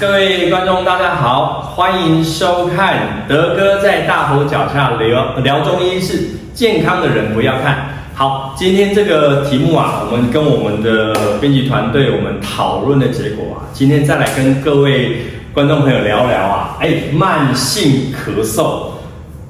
各位观众，大家好，欢迎收看德哥在大佛脚下聊中医是健康的人不要看。好，今天这个题目啊，我们跟我们的编辑团队我们讨论的结果啊，今天再来跟各位观众朋友聊聊啊，慢性咳嗽。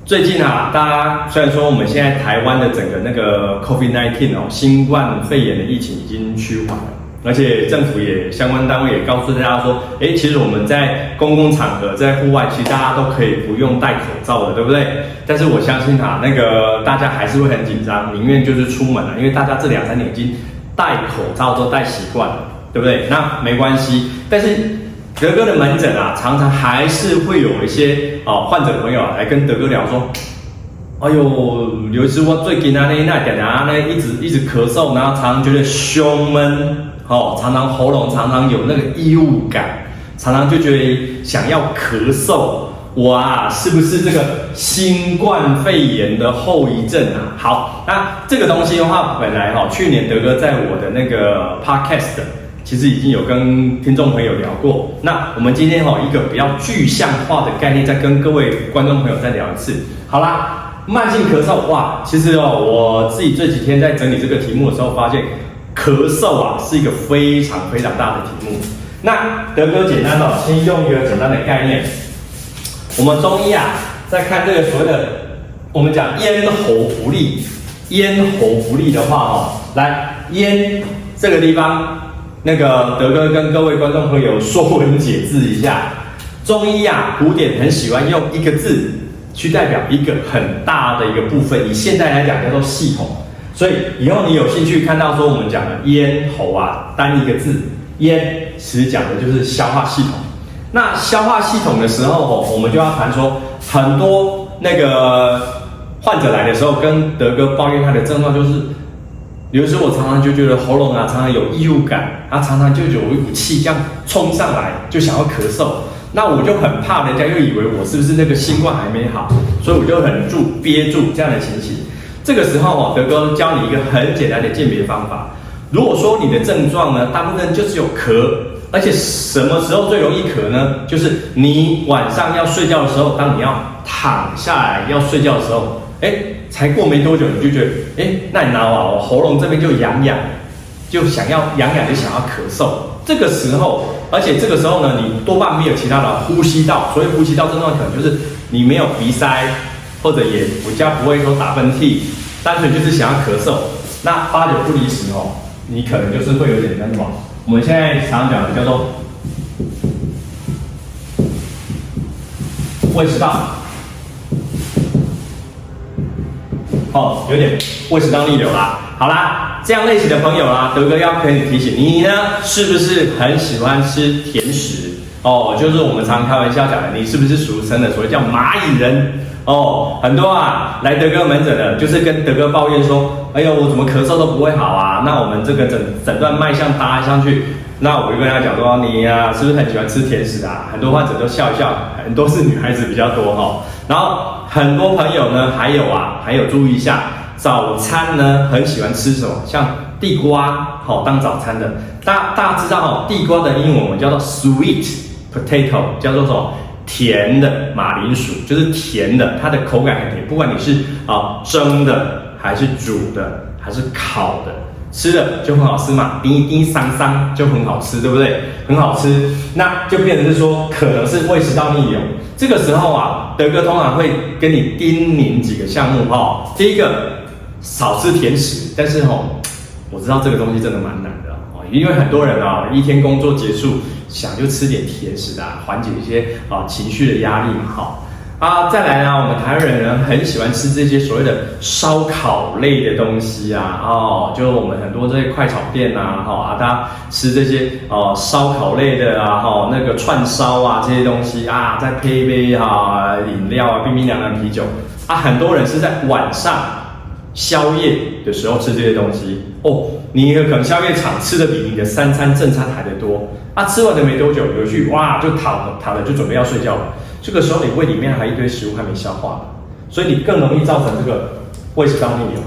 最近啊，大家虽然说我们现在台湾的整个那个 COVID-19 新冠肺炎的疫情已经趋缓了。而且政府也相关单位也告诉大家说，其实我们在公共场合、在户外，其实大家都可以不用戴口罩的，对不对？但是我相信啊，那个大家还是会很紧张，宁愿就是出门了，因为大家这2-3年已经戴口罩都戴习惯了，对不对？那没关系，但是德哥的门诊啊，常常还是会有一些患者朋友来跟德哥聊说，刘医师，我最近那一直咳嗽，然后常常觉得胸闷。常常喉咙常常有那个异物感，常常就觉得想要咳嗽，哇，是不是这个新冠肺炎的后遗症啊？好，那这个东西的话，本来去年德哥在我的那个 podcast 其实已经有跟听众朋友聊过。那我们今天一个比较具象化的概念，再跟各位观众朋友再聊一次。好啦，慢性咳嗽，哇，其实我自己这几天在整理这个题目的时候，发现咳嗽啊是一个非常非常大的题目。那德哥简单先用一个简单的概念，我们中医啊在看这个所谓的我们讲咽喉不利，咽喉不利的话来咽这个地方，那个德哥跟各位观众朋友说文解字一下，中医啊古典很喜欢用一个字去代表一个很大的一个部分，以现代来讲叫做系统。所以以后你有兴趣看到说我们讲的咽喉啊，单一个字咽，其实讲的就是消化系统。那消化系统的时候我们就要谈说，很多那个患者来的时候跟德哥抱怨他的症状就是，比如说我常常就觉得喉咙啊常常有异物感，常常就有一股气这样冲上来，就想要咳嗽。那我就很怕人家又以为我是不是那个新冠还没好，所以我就忍住憋住这样的情形。这个时候德哥教你一个很简单的鉴别方法。如果说你的症状呢，大部分就只有咳，而且什么时候最容易咳呢？就是你晚上要睡觉的时候，当你要躺下来要睡觉的时候，才过没多久，你就觉得，那你我喉咙这边就痒痒，就想要痒痒，就想要咳嗽。这个时候，而且这个时候呢，你多半没有其他的呼吸道，所以呼吸道症状可能就是你没有鼻塞。或者也不会说打喷嚏，单纯就是想要咳嗽，那8-9不离10你可能就是会有点那什么，我们现在常讲的叫做胃食道，有点胃食道逆流啦。好啦，这样类型的朋友啦，德哥要跟你提醒你呢，是不是很喜欢吃甜食？就是我们常开玩笑讲的，你是不是俗称的所谓叫蚂蚁人？很多来德哥门诊的，就是跟德哥抱怨说，我怎么咳嗽都不会好啊？那我们这个诊断脉象搭上去，那我就跟他讲说，你是不是很喜欢吃甜食啊？很多患者都笑一笑，很多是女孩子比较多然后很多朋友呢，还有注意一下，早餐呢很喜欢吃什么？像地瓜当早餐的，大家知道地瓜的英文我们叫做 sweet potato， 叫做什么？甜的马铃薯，就是甜的，它的口感很甜，不管你是蒸的还是煮的还是烤的，吃的就很好吃嘛，叮叮桑桑就很好吃，对不对？很好吃，那就变成是说可能是胃食道逆流。这个时候德哥通常会跟你叮咛几个项目第一个，少吃甜食，但是我知道这个东西真的蛮难的因为很多人一天工作结束，想就吃点甜食缓解一些情绪的压力嘛再来呢，我们台湾人呢很喜欢吃这些所谓的烧烤类的东西就是我们很多这些快炒店大家吃这些烧烤类的那个串烧这些东西再配一杯饮料冰冰凉凉啤酒很多人是在晚上宵夜的时候吃这些东西你可能宵夜场吃的比你的3餐正餐还得多吃完的没多久，有去就躺了就准备要睡觉了。这个时候你胃里面还一堆食物还没消化，所以你更容易造成这个胃食道逆流。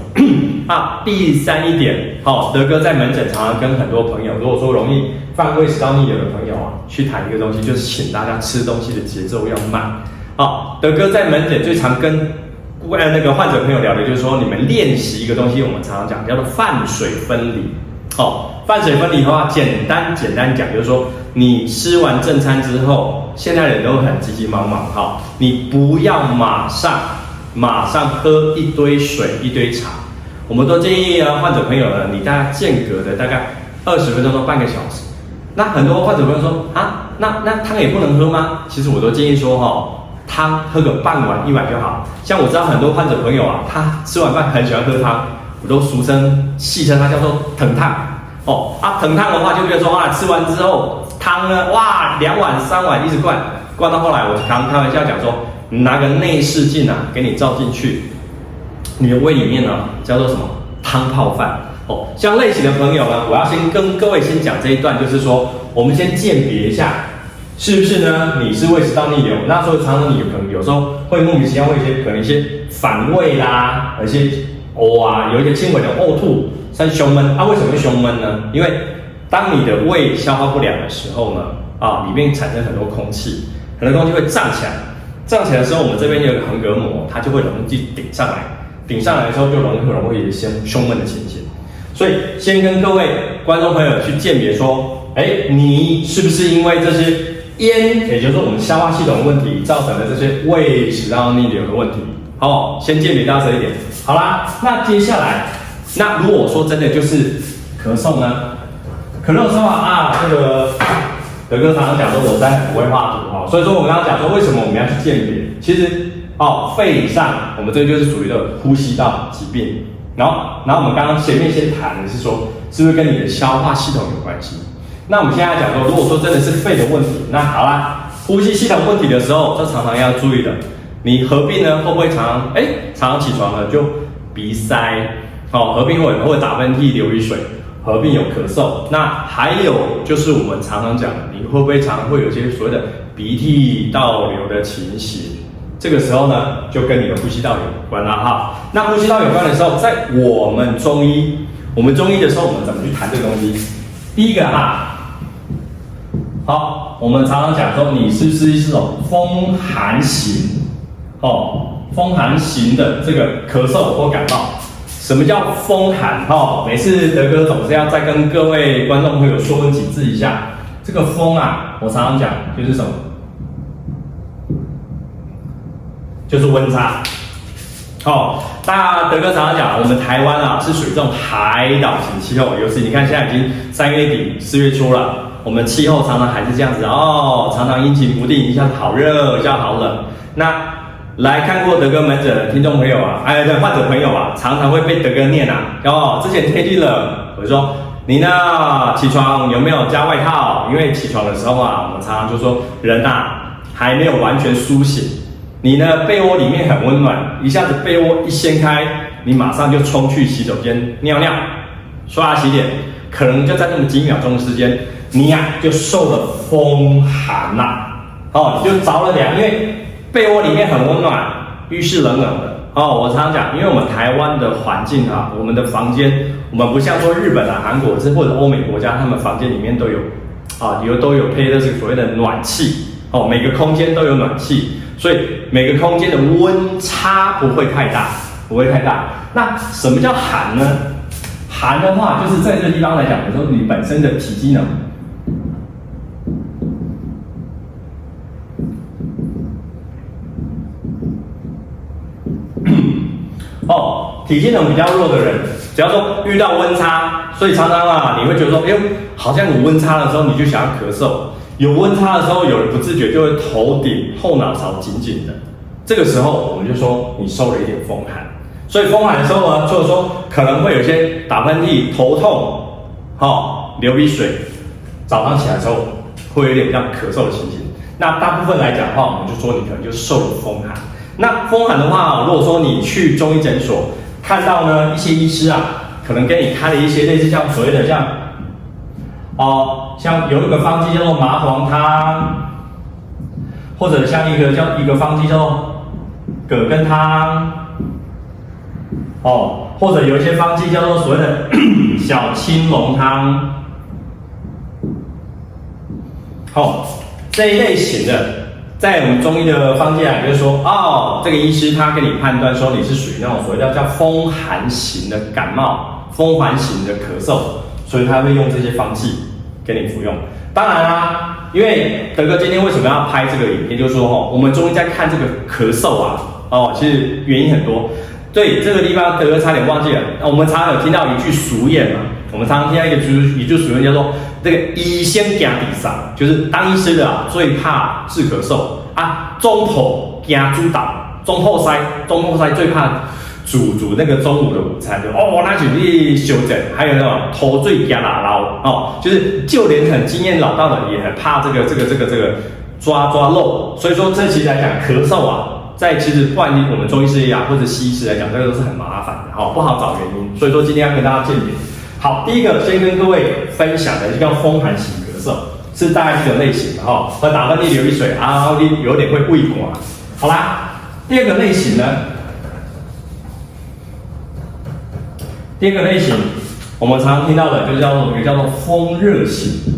啊，第三一点，德哥在门诊常常跟很多朋友，如果说容易犯胃食道逆流的朋友啊，去谈一个东西，就是请大家吃东西的节奏要慢。德哥在门诊最常跟那个患者朋友聊的就是说，你们练习一个东西，我们常常讲叫做饭水分离。饭水分离的话，简单讲就是说，你吃完正餐之后，现在人都很急急忙忙，你不要马上喝一堆水一堆茶。我们都建议患者朋友呢，你大概间隔的大概20分钟到半个小时。那很多患者朋友说那汤也不能喝吗？其实我都建议说汤喝个半碗1碗就好。像我知道很多患者朋友啊，他吃完饭很喜欢喝汤，我都戏称它叫做藤汤。藤汤的话就比如说吃完之后汤呢2碗3碗一直灌到后来，我常开玩笑讲说，你拿个内视镜给你照进去，你的胃里面呢叫做什么汤泡饭。像类型的朋友呢，我要先跟各位先讲这一段，就是说我们先鉴别一下是不是呢你是胃食道逆流。那时候常常你可能有时候会莫名其妙会可能一些反胃啦，有一些有一些轻微的呕吐，像胸闷。为什么会胸闷呢？因为当你的胃消化不良的时候呢，里面产生很多空气，很多空气会胀起来。胀起来的时候，我们这边有个横膈膜，它就会容易顶上来。顶上来的时候就容易有一些胸闷的情形。所以先跟各位观众朋友去鉴别说，你是不是因为这些烟，也就是说我们消化系统的问题造成的这些胃食道逆流的问题。先鉴别到这一点。好啦，那接下来，那如果说真的就是咳嗽呢？咳嗽的时候这个德哥常常讲说我在不会画图所以说我们刚刚讲说为什么我们要去鉴别？其实肺上我们这个就是属于的呼吸道疾病。然后我们刚刚前面先谈的是说，是不是跟你的消化系统有关系？那我们现在讲说，如果说真的是肺的问题，那好啦，呼吸系统问题的时候，这常常要注意的。你合并呢，会不会常常起床了就鼻塞，合并会打喷嚏、流鼻水，合并有咳嗽。那还有就是我们常常讲的，你会不会常常会有些所谓的鼻涕倒流的情形？这个时候呢，就跟你的呼吸道有关了那呼吸道有关的时候，在我们中医的时候，我们怎么去谈这个东西？第一个我们常常讲说，你是不是这种风寒型？风寒型的这个咳嗽或感冒。什么叫风寒？每次德哥总是要再跟各位观众朋友说文解字一下。这个风我常常讲就是什么？就是温差。大家德哥常常讲，我们台湾是属于这种海岛型气候，尤其你看现在已经3月底4月初了，我们气候常常还是这样子常常阴晴不定，一下子好热，一下子好冷。那来看过德哥门诊的听众朋友患者朋友常常会被德哥念之前天气冷，我就说你呢起床有没有加外套？因为起床的时候我们常常就说人还没有完全苏醒。你呢被窝里面很温暖，一下子被窝一掀开，你马上就冲去洗手间尿尿、刷牙洗脸，可能就在那么几秒钟的时间，你就受了风寒你就着了凉，因为被窝里面很温暖，浴室冷冷的我常常讲，因为我们台湾的环境我们的房间，我们不像说日本韩国或者欧美国家，他们房间里面都有配的这个所谓的暖气每个空间都有暖气。所以每个空间的温差不会太大。那什么叫寒呢？寒的话，就是在这个地方来讲的时候，你本身的体积呢，体积能比较弱的人，只要说遇到温差，所以常常你会觉得说，好像有温差的时候，你就想要咳嗽。有温差的时候，有人不自觉就会头顶后脑勺紧紧的，这个时候我们就说你受了一点风寒。所以风寒的时候呢，就是说可能会有些打喷嚏、头痛、流鼻水，早上起来的时候会有点像咳嗽的情形。那大部分来讲的话，我们就说你可能就受了风寒。那风寒的话，如果说你去中医诊所看到呢一些医师可能给你开了一些类似像所谓的像有一个方剂叫做麻黄汤，或者像一个方剂叫做葛根汤，哦，或者有一些方剂叫做所谓的小青龙汤，哦，这一类型的，在我们中医的方剂啊，就是说，哦，这个医师他给你判断说你是属于那种所谓叫风寒型的感冒、风寒型的咳嗽，所以他会用这些方剂给你服用。当然啦，因为德哥今天为什么要拍这个影片，就是说哦，我们中医在看这个咳嗽啊，哦，其实原因很多。对，这个地方德哥差点忘记了，我们常常有听到一句俗谚嘛，我们常常听到一句俗谚叫做这个医先惊地上，就是当医师的啊最怕治咳嗽啊，中破惊猪倒，中破塞最怕煮那个中午的午餐，就哦，那就去休整，还有那种头最惊啦捞哦，就是就连很经验老道的也很怕这个抓漏，所以说这其实来讲咳嗽啊。在其实不管我们中医师也好，或者西医师来讲，这个都是很麻烦的，不好找原因。所以说今天要跟大家鉴别。好，第一个先跟各位分享的就叫风寒型咳嗽，是大概这个类型的会打喷嚏、流鼻水啊，有点会胃管。好啦，第二个类型呢，我们常常听到的就叫做风热型。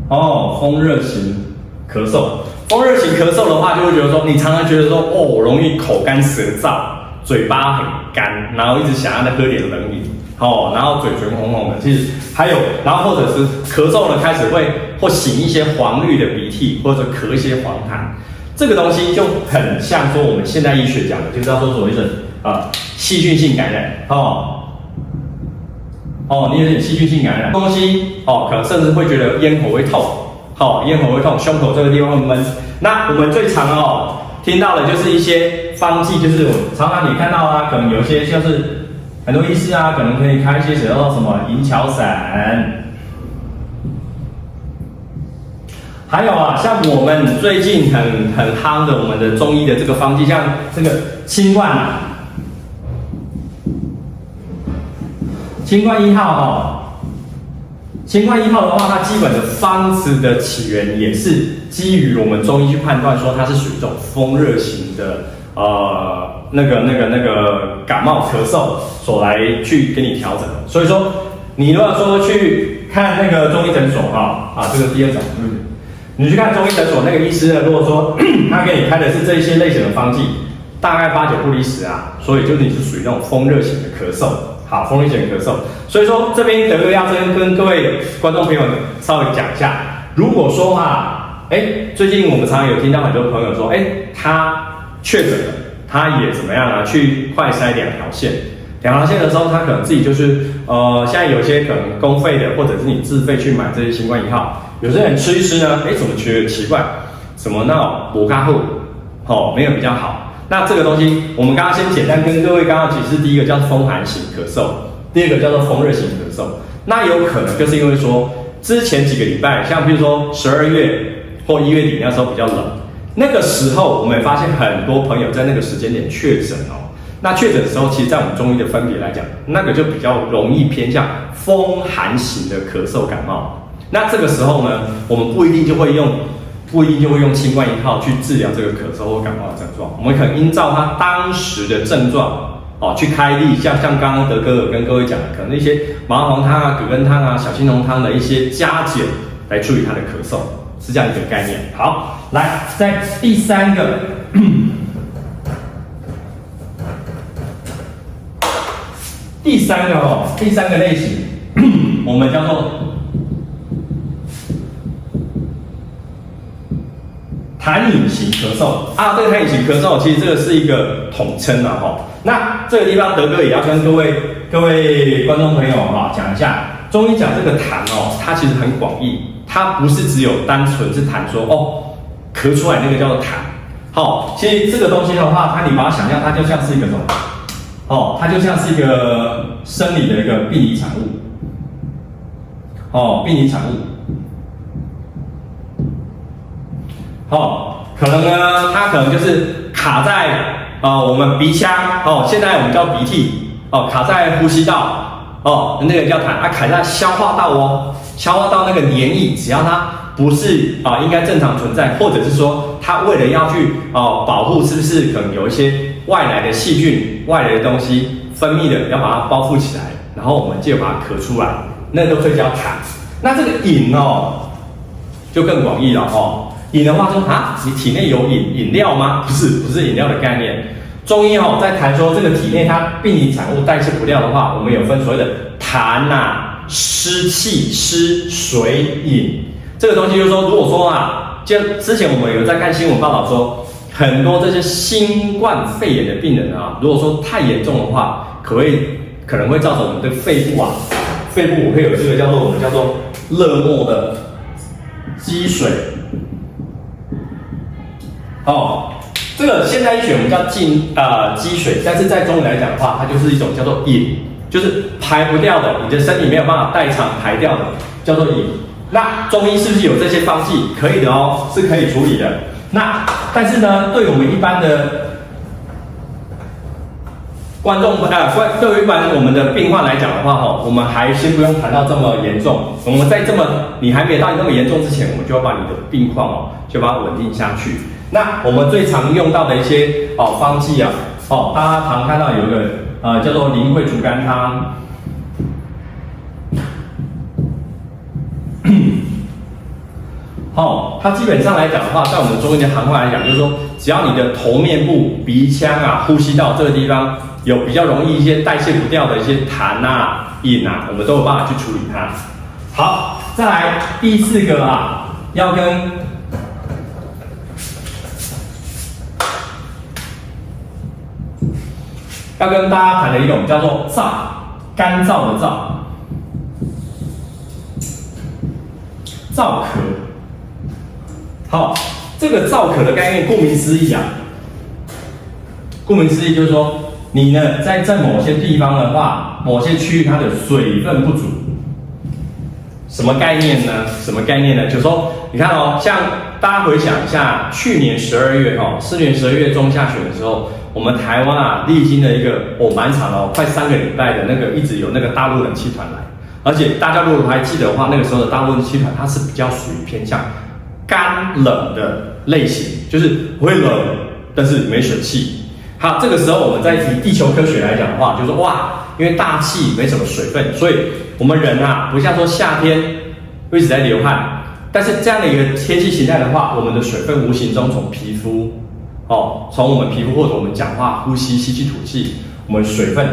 哦，风热型咳嗽。风热型咳嗽的话，就会觉得说，你常常觉得说，哦，容易口干舌燥，嘴巴很干，然后一直想要再喝点冷饮，然后嘴唇红红的。其实还有，然后或者是咳嗽呢，开始会擤一些黄绿的鼻涕，或者咳一些黄痰。这个东西就很像说我们现代医学讲的，就叫做所谓的细菌性感染你有点细菌性感染东西可能甚至会觉得咽喉会痛。咽喉会痛，胸口这个地方会闷。那我们最常听到的就是一些方剂，就是我常常你看到可能有些就是很多医师可能可以开一些叫做什么银翘散，还有像我们最近很夯的我们的中医的这个方剂，像这个清冠1号清冠1号的话，它基本的方子的起源也是基于我们中医去判断说它是属于这种风热型的那个感冒咳嗽所来去给你调整的。所以说，你如果说去看那个中医诊所这个第二种，你去看中医诊所那个医师呢，如果说他给你开的是这一些类型的方剂，大概8、9不离10所以就是你是属于那种风热型的咳嗽。好，风热型咳嗽，所以说这边德哥要跟各位观众朋友稍微讲一下，如果说最近我们常常有听到很多朋友说，他确诊了，他也怎么样去快筛2条线的时候，他可能自己就是现在有些可能公费的，或者是你自费去买这些新冠1号，有些人吃一吃呢，怎么觉得奇怪，怎么那种摩嘎后没有比较好。那这个东西，我们刚刚先简单跟各位刚刚解释，第一个叫风寒型咳嗽，第二个叫做风热型咳嗽。那有可能就是因为说，之前几个礼拜，像比如说12月或1月底那时候比较冷，那个时候我们发现很多朋友在那个时间点确诊那确诊的时候，其实在我们中医的分别来讲，那个就比较容易偏向风寒型的咳嗽感冒。那这个时候呢，我们不一定就会用清冠1号去治疗这个咳嗽或感冒的症状，我们可能依照他当时的症状去开立，像刚刚德哥有跟各位讲的，可能一些麻黄汤葛根汤小青龙汤的一些加减来处理他的咳嗽，是这样一个概念。好，来，在第三个类型，我们叫做痰饮型咳嗽这个痰饮型咳嗽其实这个是一个统称那这个地方德哥也要跟各位观众朋友讲一下，中医讲这个痰它其实很广义，它不是只有单纯是痰说咳出来那个叫做痰。其实这个东西的话，你把它想象，它就像是一个什么？它就像是一个生理的一个病理产物。病理产物。可能呢，它可能就是卡在我们鼻腔现在我们叫鼻涕卡在呼吸道那个叫痰卡在消化道消化道那个黏液，只要它不是应该正常存在，或者是说它为了要去保护，是不是可能有一些外来的细菌、外来的东西分泌的，要把它包覆起来，然后我们就把它咳出来，那都可以叫痰。那这个饮哦，就更广义了哦。饮的话说啊，你体内有饮料吗？不是饮料的概念。中医哦，在谈说这个体内它病理产物代谢不掉的话，我们有分所谓的痰啊、湿气、湿水饮。这个东西就是说，如果说啊，就之前我们有在看新闻报道说，很多这些新冠肺炎的病人啊，如果说太严重的话，可能会造成我们的肺部会有这个我们叫做热膜的积水。哦，这个现代医学我们叫积水，但是在中医来讲的话，它就是一种叫做饮，就是排不掉的，你的身体没有办法代偿排掉的，叫做饮。那中医是不是有这些方剂？可以的哦，是可以处理的。那但是呢，对我们一般的观众对于一般我们的病患来讲的话，我们还先不用谈到这么严重。我们在你还没有到那么严重之前，我们就要把你的病况就把它稳定下去。那我们最常用到的一些方剂啊，大家常看到有一个叫做苓桂竹甘汤。它基本上来讲的话，在我们中医的行话来讲，就是说，只要你的头面部、鼻腔啊、呼吸道这个地方有比较容易一些代谢不掉的一些痰啊、饮啊，我们都有办法去处理它。好，再来第4个啊，要跟大家谈的一种叫做燥，干燥的燥，燥咳。好，这个燥咳的概念，顾名思义就是说，你呢在某些地方的话，某些区域它的水分不足。什么概念呢？就是说，你看像大家回想一下，去年12月中下旬的时候，我们台湾啊历经了一个蛮长快3个礼拜的那个一直有那个大陆冷气团来，而且大家如果还记得的话，那个时候的大陆冷气团它是比较属于偏向干冷的类型，就是不会冷，但是没水汽。好，这个时候我们在以地球科学来讲的话，就是说因为大气没什么水分，所以我们人啊，不像说夏天会一直在流汗，但是这样的一个天气形态的话，我们的水分无形中从皮肤，从我们皮肤或者我们讲话、呼吸、吸气、吐气，我们水分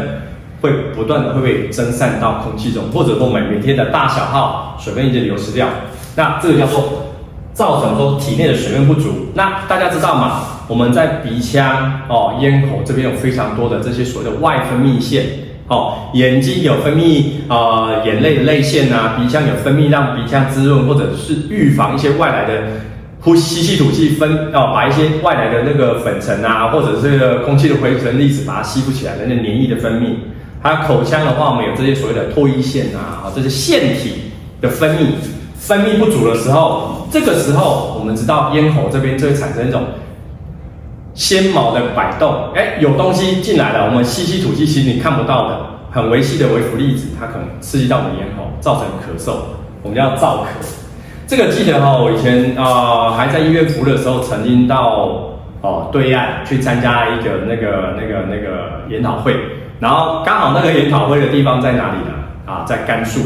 会不断的会被蒸散到空气中，或者说我们每天的大小号水分一直流失掉，那这个叫做造成说体内的水分不足。那大家知道嘛？我们在鼻腔、咽口这边有非常多的这些所谓的外分泌腺，眼睛有分泌眼泪的泪腺啊，鼻腔有分泌让鼻腔滋润，或者是预防一些外来的吸气吐气把一些外来的那个粉尘啊，或者是这个空气的灰尘粒子把它吸附起来的那黏液的分泌。还有口腔的话，我们有这些所谓的唾液腺啊，这些腺体的分泌不足的时候，这个时候我们知道咽喉这边就会产生一种纤毛的摆动，有东西进来了，我们吸气吐气，其实你看不到的，很微细的微浮粒子，它可能刺激到我们咽喉，造成咳嗽，我们叫燥咳。这个记得我以前还在医院服务的时候，曾经到对岸去参加一个那个研讨会，然后刚好那个研讨会的地方在哪里呢？在甘肃。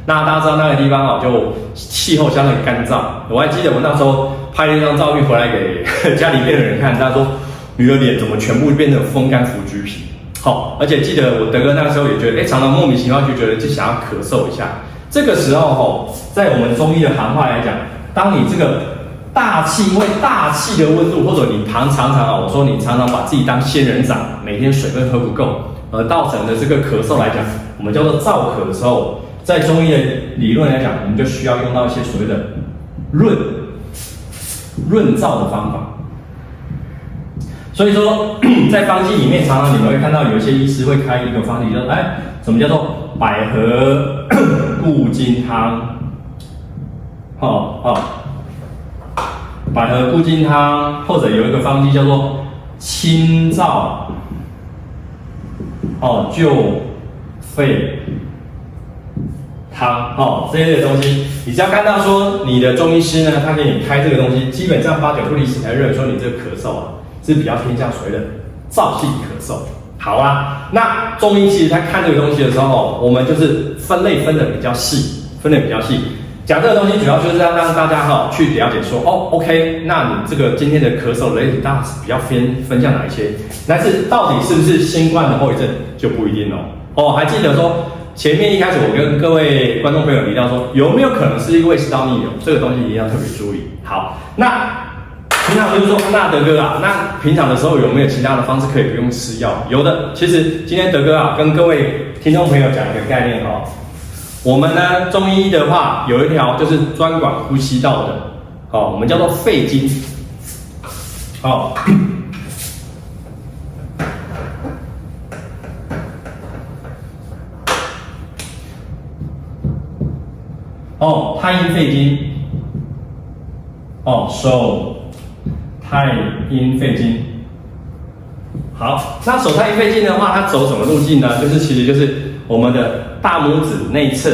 那大家知道那个地方就气候相当干燥。我还记得我那时候拍了一张照片回来给家里面的人看，他说女儿脸怎么全部变成风干腐橘皮。而且记得我德哥那个时候也觉得，常常莫名其妙就觉得就想要咳嗽一下。这个时候在我们中医的行话来讲，当你这个因为大气的温度，或者你常常我说你常常把自己当仙人掌，每天水分喝不够，而造成的这个咳嗽来讲，我们叫做燥咳的时候，在中医的理论来讲，我们就需要用到一些所谓的润燥的方法。所以说，在方剂里面，常常你们会看到有一些医师会开一个方剂，叫什么叫做百合固金汤？百合固金汤，或者有一个方剂叫做清燥救肺汤这些的东西，你只要看到说你的中医师呢，他给你开这个东西，基本上8、9不离10才认为说你这个咳嗽是比较偏向所谓的燥性咳嗽。好啊，那中医其实在看这个东西的时候，我们就是分类分的比较细，讲这个东西主要就是要让大家去了解说，OK， 那你这个今天的咳嗽类型大概是比较分向哪一些？但是到底是不是新冠的后遗症就不一定哦。还记得说前面一开始我跟各位观众朋友提到说，有没有可能是因为食道逆流？这个东西一定要特别注意。好，那平常就是说，那德哥啊，那平常的时候有没有其他的方式可以不用吃药？有的，其实今天德哥啊跟各位听众朋友讲一个概念我们呢中医的话有一条就是专管呼吸道的，我们叫做肺经，太阴肺经，手太阴肺经。好，那手太阴肺经的话，它走什么路径呢？其实就是我们的大拇指内侧，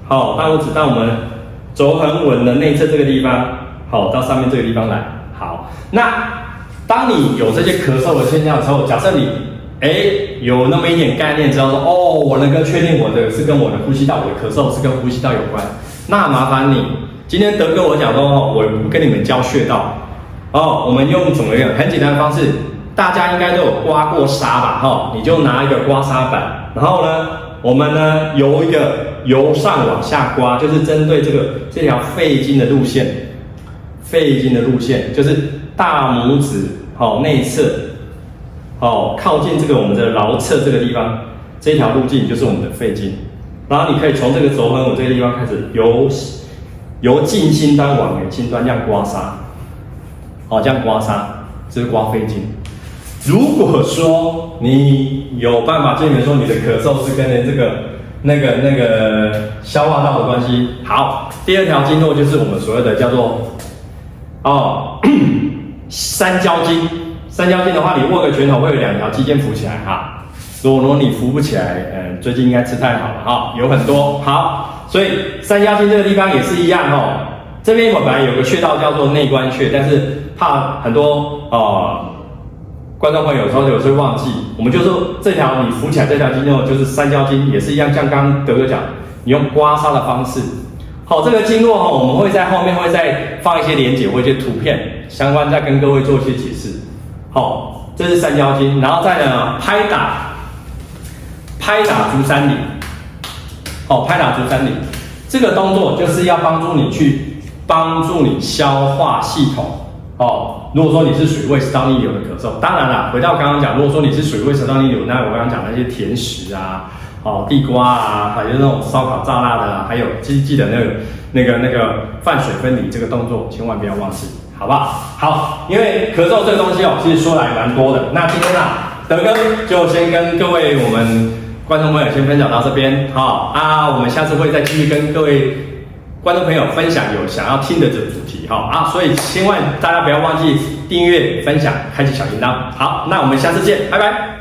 大拇指到我们肘横纹的内侧这个地方，到上面这个地方来。好，那当你有这些咳嗽的现象之后，假设你有那么一点概念，知道说我能够确定我的是跟我的呼吸道，我的咳嗽是跟呼吸道有关，那麻烦你今天德哥我讲说我跟你们教穴道，我们用怎么样很简单的方式。大家应该都有刮过痧吧？你就拿一个刮痧板，然后呢，我们呢由上往下刮，就是针对这条肺经的路线，就是大拇指内侧靠近这个我们的桡侧这个地方，这条路径就是我们的肺经。然后你可以从这个肘横纹这个地方开始由近心端往远心端这样刮痧，这样刮痧，这是刮肺经。如果说你有办法证明说你的咳嗽是跟这个那个消化道的关系，好，第二条经络就是我们所谓的叫做三焦经。三焦经的话，你握个拳头会有两条肌腱浮起来如果你扶不起来，最近应该吃太好了有很多好，所以三焦经这个地方也是一样这边我本来有个穴道叫做内关穴，但是怕很多观众朋友有时候会忘记，我们就说这条你扶起来这条经络就是三焦经，也是一样，像刚刚德哥讲，你用刮痧的方式。这个经络我们会在后面会再放一些连结或一些图片相关，再跟各位做一些解释。这是三焦经，然后再呢拍打足三里，拍打足三里，这个动作就是要帮助你消化系统。如果说你是属于胃食道逆流的咳嗽，当然啦，回到刚刚讲，如果说你是属于胃食道逆流，那我刚刚讲的那些甜食地瓜还有那种烧烤炸辣的还有记得那个饭水分离这个动作，千万不要忘记，好不好？好，因为咳嗽这个东西其实说来蛮多的。那今天德哥就先跟各位我们观众朋友先分享到这边，我们下次会再继续跟各位观众朋友分享有想要听的这个主题所以千万大家不要忘记订阅、分享、开启小铃铛。好，那我们下次见，拜拜。